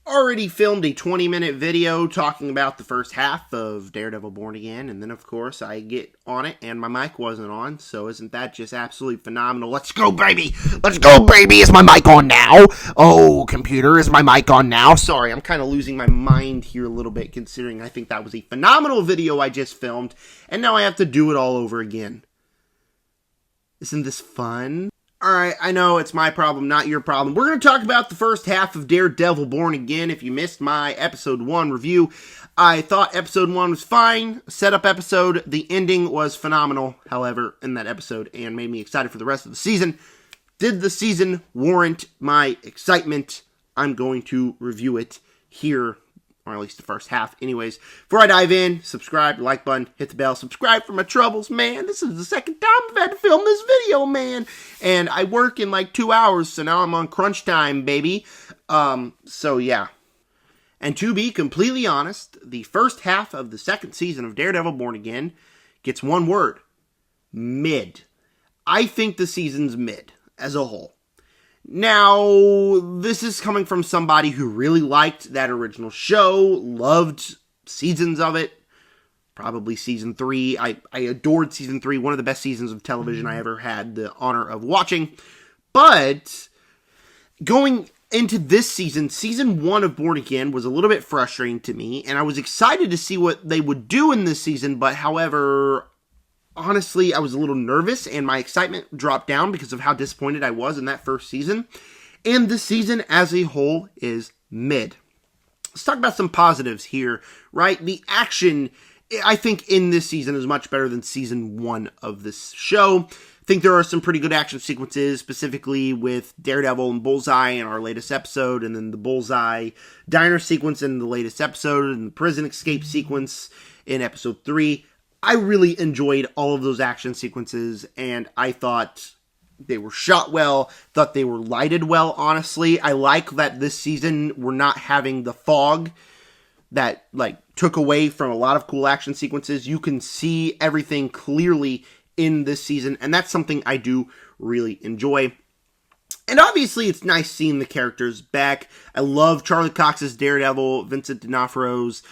already filmed a 20-minute video talking about the first half of Daredevil Born Again, and then of course I get on it and my mic wasn't on, so isn't that just absolutely phenomenal? Let's go, baby! Let's go, baby! Is my mic on now? Oh, computer, is my mic on now? Sorry, I'm kind of losing my mind here a little bit, considering I think that was a phenomenal video I just filmed, and now I have to do it all over again. Isn't this fun? Alright, I know it's my problem, not your problem. We're going to talk about the first half of Daredevil Born Again. If you missed my episode 1 review, I thought episode 1 was fine. Setup episode, the ending was phenomenal, however, in that episode, and made me excited for the rest of the season. Did the season warrant my excitement? I'm going to review it here, or at least the first half. Anyways, before I dive in, subscribe, like button, hit the bell, subscribe for my troubles, man. This is the second time I've had to film this video, man. And I work in like 2 hours, so now I'm on crunch time, baby. So yeah. And to be completely honest, the first half of the second season of Daredevil Born Again gets one word. Mid. I think the season's mid, as a whole. Now, this is coming from somebody who really liked that original show, loved seasons of it, probably season 3. I adored season 3, one of the best seasons of television I ever had the honor of watching. But going into this season, season 1 of Born Again was a little bit frustrating to me, and I was excited to see what they would do in this season, but however, honestly, I was a little nervous, and my excitement dropped down because of how disappointed I was in that first season. And the season as a whole is mid. Let's talk about some positives here, right? The action, I think, in this season is much better than season 1 of this show. I think there are some pretty good action sequences, specifically with Daredevil and Bullseye in our latest episode, and then the Bullseye diner sequence in the latest episode, and the prison escape sequence in episode 3. I really enjoyed all of those action sequences, and I thought they were shot well, thought they were lighted well, honestly. I like that this season we're not having the fog that, took away from a lot of cool action sequences. You can see everything clearly in this season, and that's something I do really enjoy. And obviously, it's nice seeing the characters back. I love Charlie Cox's Daredevil, Vincent D'Onofrio's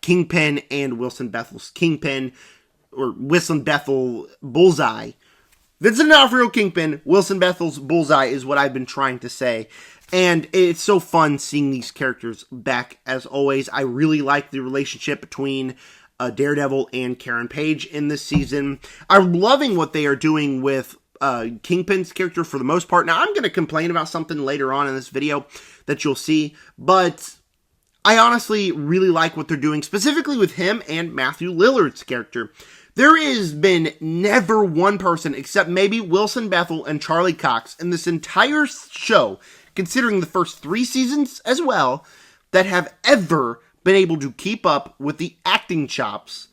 Kingpin, and Wilson Bethel's Kingpin, or Wilson Bethel Bullseye. Vincent D'Onofrio Kingpin, Wilson Bethel's Bullseye is what I've been trying to say. And it's so fun seeing these characters back, as always. I really like the relationship between Daredevil and Karen Page in this season. I'm loving what they are doing with Kingpin's character for the most part. Now, I'm going to complain about something later on in this video that you'll see, but I honestly really like what they're doing, specifically with him and Matthew Lillard's character. There has been never one person, except maybe Wilson Bethel and Charlie Cox, in this entire show, considering the first 3 seasons as well, that have ever been able to keep up with the acting chops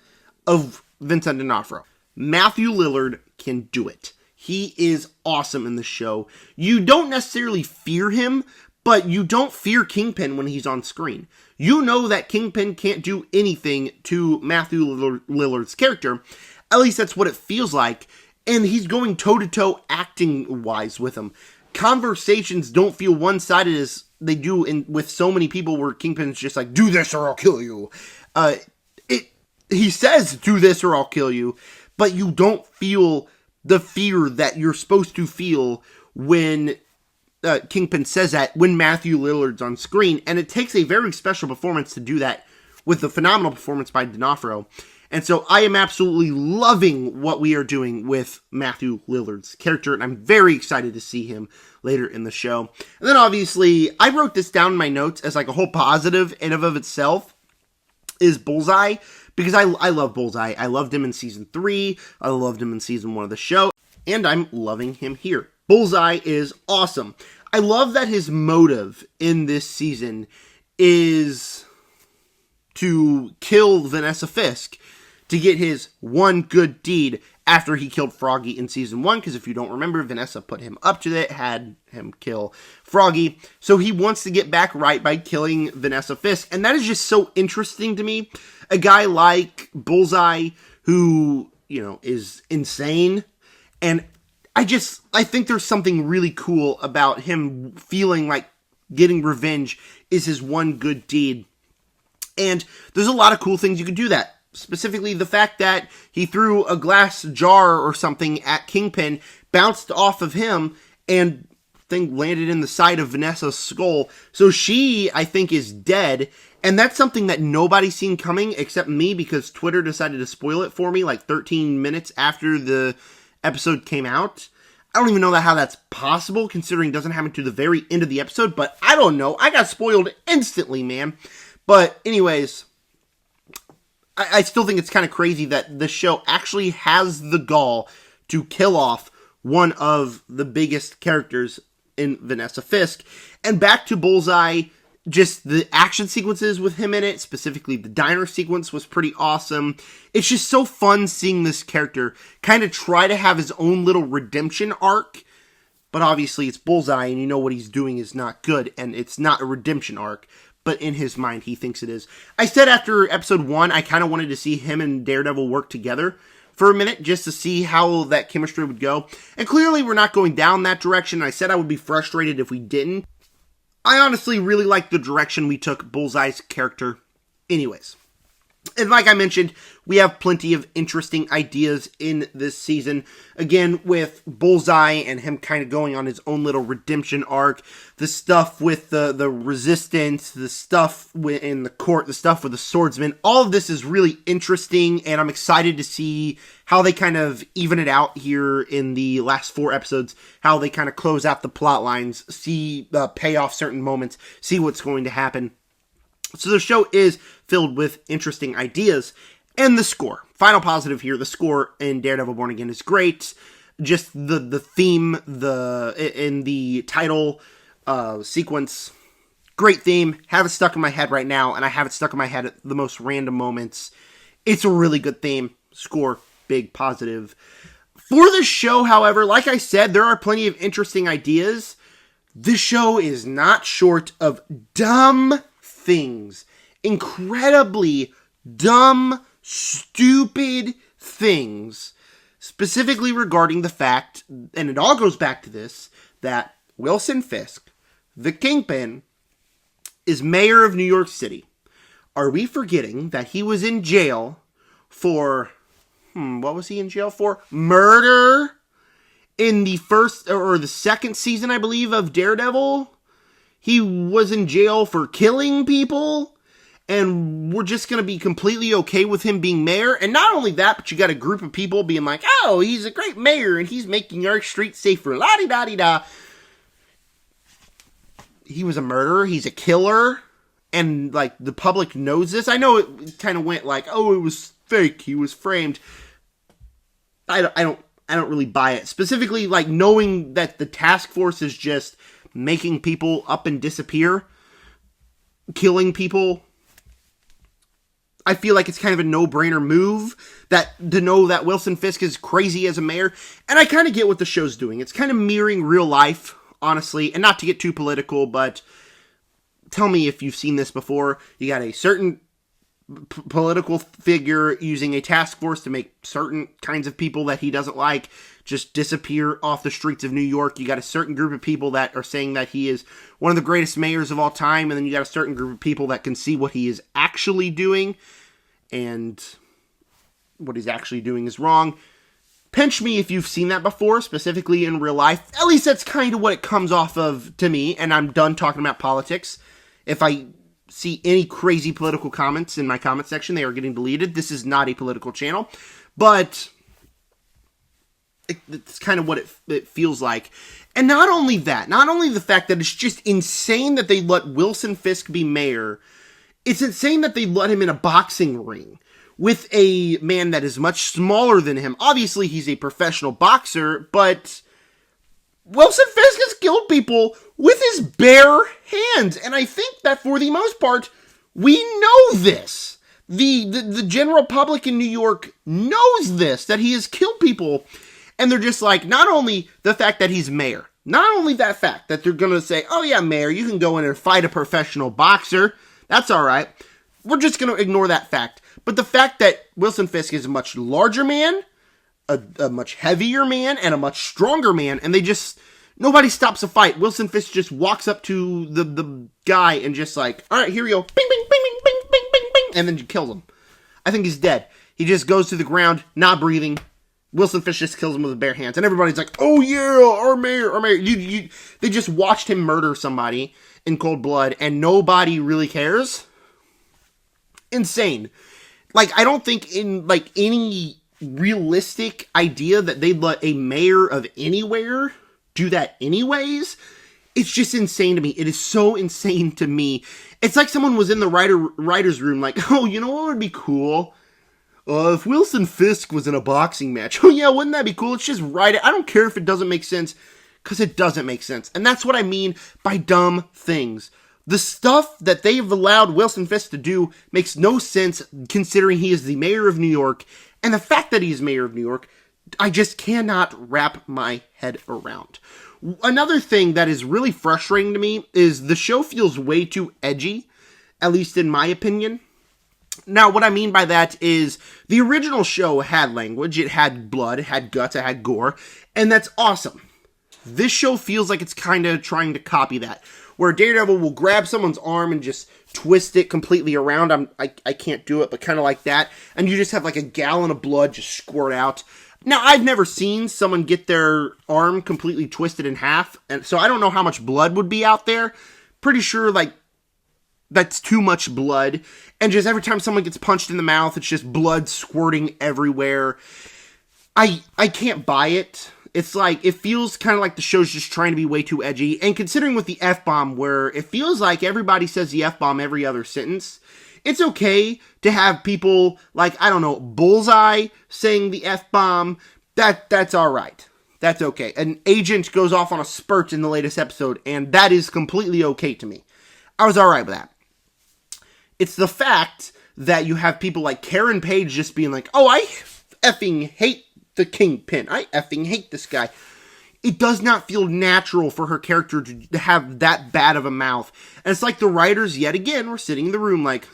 of Vincent D'Onofrio. Matthew Lillard can do it. He is awesome in the show. You don't necessarily fear him, but you don't fear Kingpin when he's on screen. You know that Kingpin can't do anything to Matthew Lillard's character. At least that's what it feels like. And he's going toe-to-toe acting-wise with him. Conversations don't feel one-sided as they do with so many people where Kingpin's just like, do this or I'll kill you. He says, do this or I'll kill you. But you don't feel the fear that you're supposed to feel when Kingpin says that when Matthew Lillard's on screen, and it takes a very special performance to do that with the phenomenal performance by D'Onofrio. And so I am absolutely loving what we are doing with Matthew Lillard's character, and I'm very excited to see him later in the show. And then obviously, I wrote this down in my notes as like a whole positive in and of itself, is Bullseye, because I love Bullseye. I loved him in season 3, I loved him in season 1 of the show, and I'm loving him here. Bullseye is awesome. I love that his motive in this season is to kill Vanessa Fisk to get his one good deed after he killed Froggy in season 1, because if you don't remember, Vanessa put him up to it, had him kill Froggy, so he wants to get back right by killing Vanessa Fisk, and that is just so interesting to me. A guy like Bullseye, who, is insane, and I think there's something really cool about him feeling like getting revenge is his one good deed. And there's a lot of cool things you could do that. Specifically, the fact that he threw a glass jar or something at Kingpin, bounced off of him, and thing landed in the side of Vanessa's skull. So she, I think, is dead. And that's something that nobody's seen coming except me, because Twitter decided to spoil it for me like 13 minutes after the episode came out. I don't even know how that's possible, considering it doesn't happen to the very end of the episode, but I don't know. I got spoiled instantly, man. But anyways, I still think it's kind of crazy that the show actually has the gall to kill off one of the biggest characters in Vanessa Fisk. And back to Bullseye, just the action sequences with him in it, specifically the diner sequence, was pretty awesome. It's just so fun seeing this character kind of try to have his own little redemption arc. But obviously it's Bullseye, and you know what he's doing is not good, and it's not a redemption arc. But in his mind, he thinks it is. I said after episode 1, I kind of wanted to see him and Daredevil work together for a minute, just to see how that chemistry would go. And clearly, we're not going down that direction. I said I would be frustrated if we didn't. I honestly really like the direction we took Bullseye's character anyways. And like I mentioned, we have plenty of interesting ideas in this season. Again, with Bullseye and him kind of going on his own little redemption arc. The stuff with the resistance, the stuff in the court, the stuff with the swordsman. All of this is really interesting, and I'm excited to see how they kind of even it out here in the last 4 episodes. How they kind of close out the plot lines, pay off certain moments, see what's going to happen. So the show is filled with interesting ideas. And the score. Final positive here, the score in Daredevil Born Again is great. Just the theme, in the title sequence, great theme. Have it stuck in my head right now, and I have it stuck in my head at the most random moments. It's a really good theme. Score, big positive. For the show, however, like I said, there are plenty of interesting ideas. This show is not short of dumb things. Incredibly dumb, stupid things. Specifically regarding the fact, and it all goes back to this, that Wilson Fisk, the Kingpin, is mayor of New York City. Are we forgetting that he was in jail for, what was he in jail for? Murder in the first, or the second season, I believe, of Daredevil. He was in jail for killing people, and we're just going to be completely okay with him being mayor. And not only that, but you got a group of people being like, oh, he's a great mayor, and he's making our streets safer, la-di-da-di-da. He was a murderer, he's a killer, and, like, the public knows this. I know it kind of went like, oh, it was fake, he was framed. I don't really buy it. Specifically, like, knowing that the task force is just making people up and disappear, killing people. I feel like it's kind of a no-brainer move to know that Wilson Fisk is crazy as a mayor. And I kind of get what the show's doing. It's kind of mirroring real life, honestly. And not to get too political, but tell me if you've seen this before. You got a certain political figure using a task force to make certain kinds of people that he doesn't like just disappear off the streets of New York. You got a certain group of people that are saying that he is one of the greatest mayors of all time, and then you got a certain group of people that can see what he is actually doing, and what he's actually doing is wrong. Pinch me if you've seen that before, specifically in real life. At least that's kind of what it comes off of to me, and I'm done talking about politics. If I see any crazy political comments in my comment section, they are getting deleted. This is not a political channel, but it's kind of what it feels like. And not only that, not only the fact that it's just insane that they let Wilson Fisk be mayor, it's insane that they let him in a boxing ring with a man that is much smaller than him. Obviously, he's a professional boxer, but Wilson Fisk has killed people with his bare hands. And I think that for the most part, we know this. The general public in New York knows this, that he has killed people. And they're just like, not only the fact that he's mayor, not only that fact that they're going to say, oh yeah, mayor, you can go in and fight a professional boxer. That's all right. We're just going to ignore that fact. But the fact that Wilson Fisk is a much larger man, a much heavier man, and a much stronger man, and they just Nobody stops a fight. Wilson Fisk just walks up to the guy and just like, all right, here we go. Bing, bing, bing, bing, bing, bing, bing, bing. And then kills him. I think he's dead. He just goes to the ground, not breathing. Wilson Fisk just kills him with his bare hands. And everybody's like, oh yeah, our mayor. They just watched him murder somebody in cold blood and nobody really cares. Insane. Like, I don't think in, like, any realistic idea that they'd let a mayor of anywhere do that anyways. It's just insane to me. It is so insane to me. It's like someone was in the writer's room like, oh, you know what would be cool? If Wilson Fisk was in a boxing match. Oh yeah, wouldn't that be cool? Let's just write it. I don't care if it doesn't make sense, because it doesn't make sense. And that's what I mean by dumb things. The stuff that they've allowed Wilson Fisk to do makes no sense considering he is the mayor of New York. And the fact that he's mayor of New York, I just cannot wrap my head around. Another thing that is really frustrating to me is the show feels way too edgy, at least in my opinion. Now, what I mean by that is the original show had language, it had blood, it had guts, it had gore, and that's awesome. This show feels like it's kind of trying to copy that, where Daredevil will grab someone's arm and just twist it completely around. I can't do it, but kind of like that, and you just have like a gallon of blood just squirt out. Now, I've never seen someone get their arm completely twisted in half, and so I don't know how much blood would be out there. Pretty sure, like, that's too much blood, and just every time someone gets punched in the mouth, it's just blood squirting everywhere. I can't buy it. It's like, it feels kind of like the show's just trying to be way too edgy, and considering with the F-bomb, where it feels like everybody says the F-bomb every other sentence, it's okay to have people like, I don't know, Bullseye saying the F-bomb. That's alright. That's okay. An agent goes off on a spurt in the latest episode, and that is completely okay to me. I was alright with that. It's the fact that you have people like Karen Page just being like, oh, I effing hate the Kingpin. I effing hate this guy. It does not feel natural for her character to have that bad of a mouth. And it's like the writers, yet again, were sitting in the room like,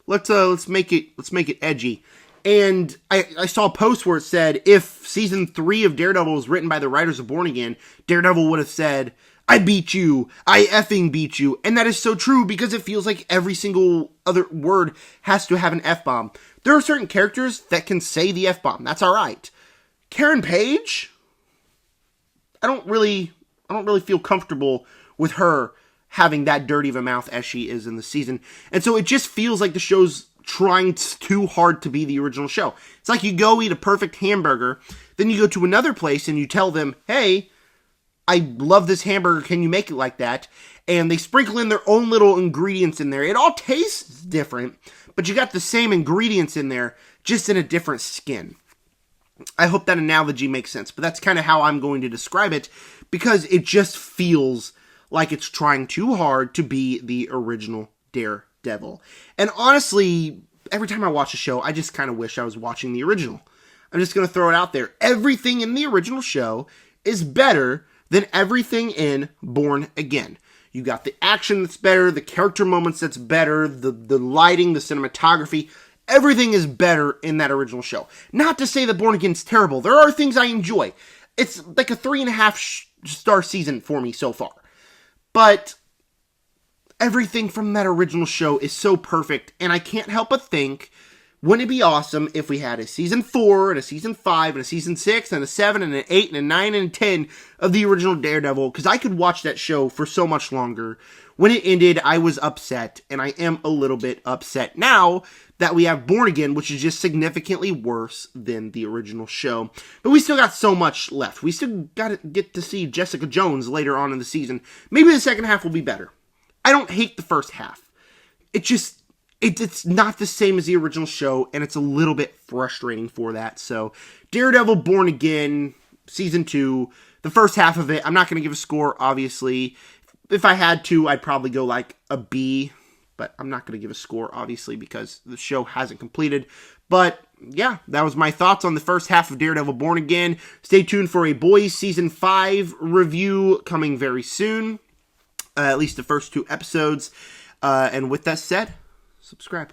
let's make it edgy. And I saw a post where it said, if season 3 of Daredevil was written by the writers of Born Again, Daredevil would have said, I beat you. I effing beat you. And that is so true because it feels like every single other word has to have an F-bomb. There are certain characters that can say the F-bomb. That's alright. Karen Page? I don't really feel comfortable with her having that dirty of a mouth as she is in the season. And so it just feels like the show's trying too hard to be the original show. It's like you go eat a perfect hamburger, then you go to another place and you tell them, hey, I love this hamburger, can you make it like that? And they sprinkle in their own little ingredients in there. It all tastes different, but you got the same ingredients in there, just in a different skin. I hope that analogy makes sense, but that's kind of how I'm going to describe it, because it just feels like it's trying too hard to be the original Daredevil. And honestly, every time I watch a show, I just kind of wish I was watching the original. I'm just going to throw it out there. Everything in the original show is better than everything in Born Again. You got the action that's better, the character moments that's better, the lighting, the cinematography. Everything is better in that original show. Not to say that Born Again's terrible. There are things I enjoy. It's like a 3.5 star season for me so far. But everything from that original show is so perfect, and I can't help but think, wouldn't it be awesome if we had a season 4, and a season 5, and a season 6, and a 7, and an 8, and a 9, and a 10 of the original Daredevil, because I could watch that show for so much longer. When it ended, I was upset, and I am a little bit upset now that we have Born Again, which is just significantly worse than the original show. But we still got so much left. We still got to get to see Jessica Jones later on in the season. Maybe the second half will be better. I don't hate the first half. It's not the same as the original show, and it's a little bit frustrating for that. So, Daredevil Born Again, Season 2, the first half of it, I'm not going to give a score, obviously. If I had to, I'd probably go like a B, but I'm not going to give a score, obviously, because the show hasn't completed. But, yeah, that was my thoughts on the first half of Daredevil Born Again. Stay tuned for a Boys Season 5 review coming very soon. At least the first 2 episodes. And with that said, subscribe.